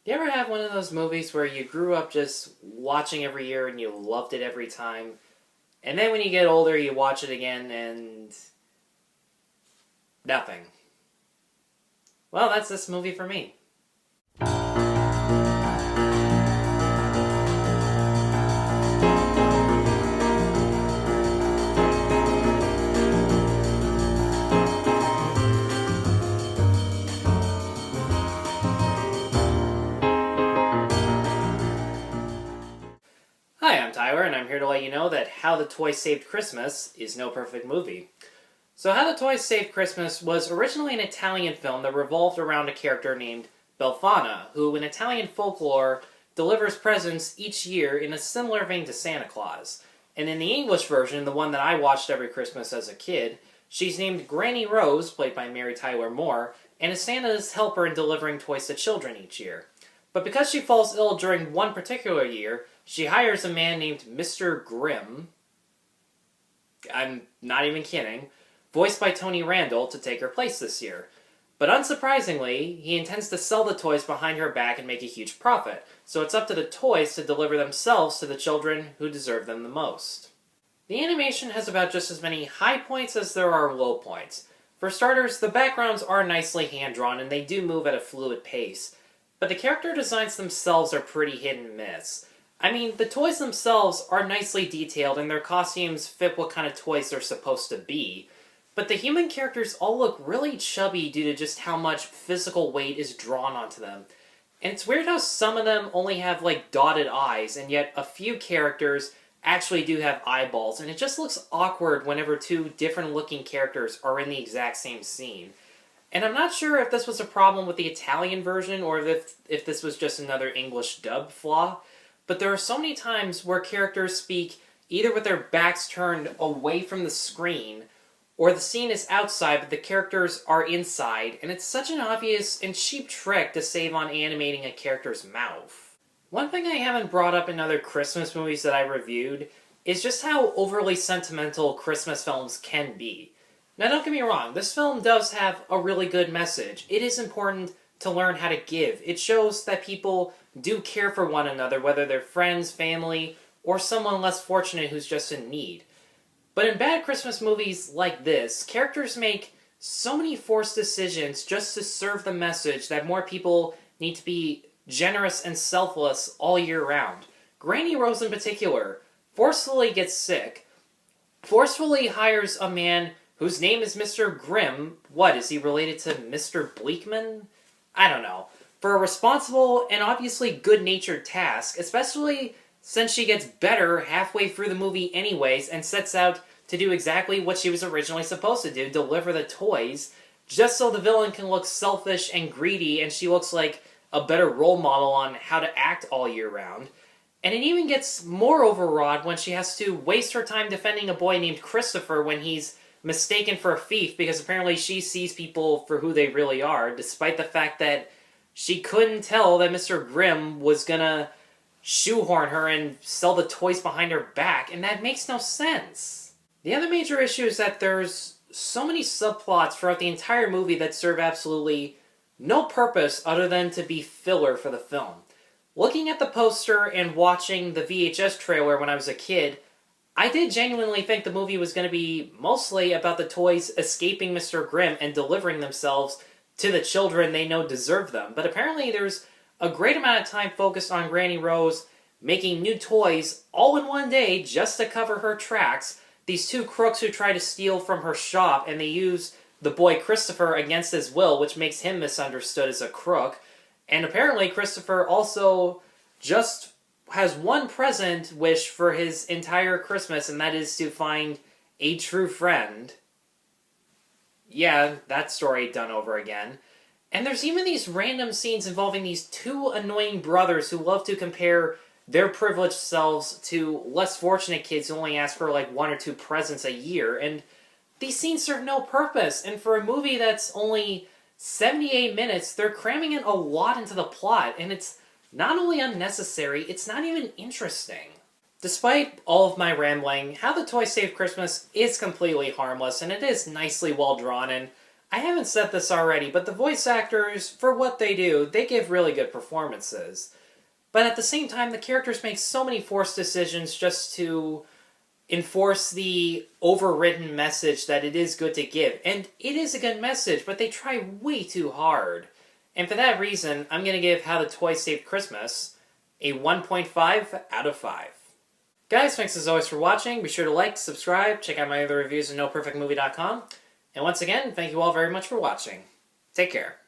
Do you ever have one of those movies where you grew up just watching every year and you loved it every time, and then when you get older you watch it again and nothing? Well, that's this movie for me. Hi, I'm Tyler, and I'm here to let you know that How the Toys Saved Christmas is no perfect movie. So How the Toys Saved Christmas was originally an Italian film that revolved around a character named Befana, who in Italian folklore delivers presents each year in a similar vein to Santa Claus. And in the English version, the one that I watched every Christmas as a kid, she's named Granny Rose, played by Mary Tyler Moore, and is Santa's helper in delivering toys to children each year. But because she falls ill during one particular year, she hires a man named Mr. Grimm, I'm not even kidding, voiced by Tony Randall, to take her place this year. But unsurprisingly, he intends to sell the toys behind her back and make a huge profit, so it's up to the toys to deliver themselves to the children who deserve them the most. The animation has about just as many high points as there are low points. For starters, the backgrounds are nicely hand-drawn and they do move at a fluid pace, but the character designs themselves are pretty hit and miss. I mean, the toys themselves are nicely detailed and their costumes fit what kind of toys they're supposed to be, but the human characters all look really chubby due to just how much physical weight is drawn onto them. And it's weird how some of them only have like dotted eyes, and yet a few characters actually do have eyeballs, and it just looks awkward whenever two different looking characters are in the exact same scene. And I'm not sure if this was a problem with the Italian version or if this was just another English dub flaw, but there are so many times where characters speak either with their backs turned away from the screen, or the scene is outside but the characters are inside, and it's such an obvious and cheap trick to save on animating a character's mouth. One thing I haven't brought up in other Christmas movies that I reviewed is just how overly sentimental Christmas films can be. Now don't get me wrong, this film does have a really good message. It is important to learn how to give. It shows that people do care for one another, whether they're friends, family, or someone less fortunate who's just in need. But in bad Christmas movies like this, characters make so many forced decisions just to serve the message that more people need to be generous and selfless all year round. Granny Rose in particular forcefully gets sick, forcefully hires a man whose name is Mr. Grimm. What, is he related to Mr. Bleakman? I don't know. For a responsible and obviously good-natured task, especially since she gets better halfway through the movie anyways and sets out to do exactly what she was originally supposed to do, deliver the toys, just so the villain can look selfish and greedy and she looks like a better role model on how to act all year round. And it even gets more overwrought when she has to waste her time defending a boy named Christopher when he's mistaken for a thief, because apparently she sees people for who they really are, despite the fact that she couldn't tell that Mr. Grimm was gonna shoehorn her and sell the toys behind her back, and that makes no sense. The other major issue is that there's so many subplots throughout the entire movie that serve absolutely no purpose other than to be filler for the film. Looking at the poster and watching the VHS trailer when I was a kid, I did genuinely think the movie was going to be mostly about the toys escaping Mr. Grimm and delivering themselves to the children they know deserve them. But apparently there's a great amount of time focused on Granny Rose making new toys all in one day just to cover her tracks. These two crooks who try to steal from her shop, and they use the boy Christopher against his will, which makes him misunderstood as a crook. And apparently Christopher also just has one present wish for his entire Christmas, and that is to find a true friend. Yeah, that story done over again. And there's even these random scenes involving these two annoying brothers who love to compare their privileged selves to less fortunate kids who only ask for like one or two presents a year, and these scenes serve no purpose, and for a movie that's only 78 minutes, they're cramming in a lot into the plot, and it's not only unnecessary, it's not even interesting. Despite all of my rambling, How the Toys Saved Christmas is completely harmless, and it is nicely well drawn, and I haven't said this already, but the voice actors, for what they do, they give really good performances. But at the same time, the characters make so many forced decisions just to enforce the overwritten message that it is good to give. And it is a good message, but they try way too hard. And for that reason, I'm going to give How the Toys Saved Christmas a 1.5 out of 5. Guys, thanks as always for watching. Be sure to like, subscribe, check out my other reviews at NoPerfectMovie.com. And once again, thank you all very much for watching. Take care.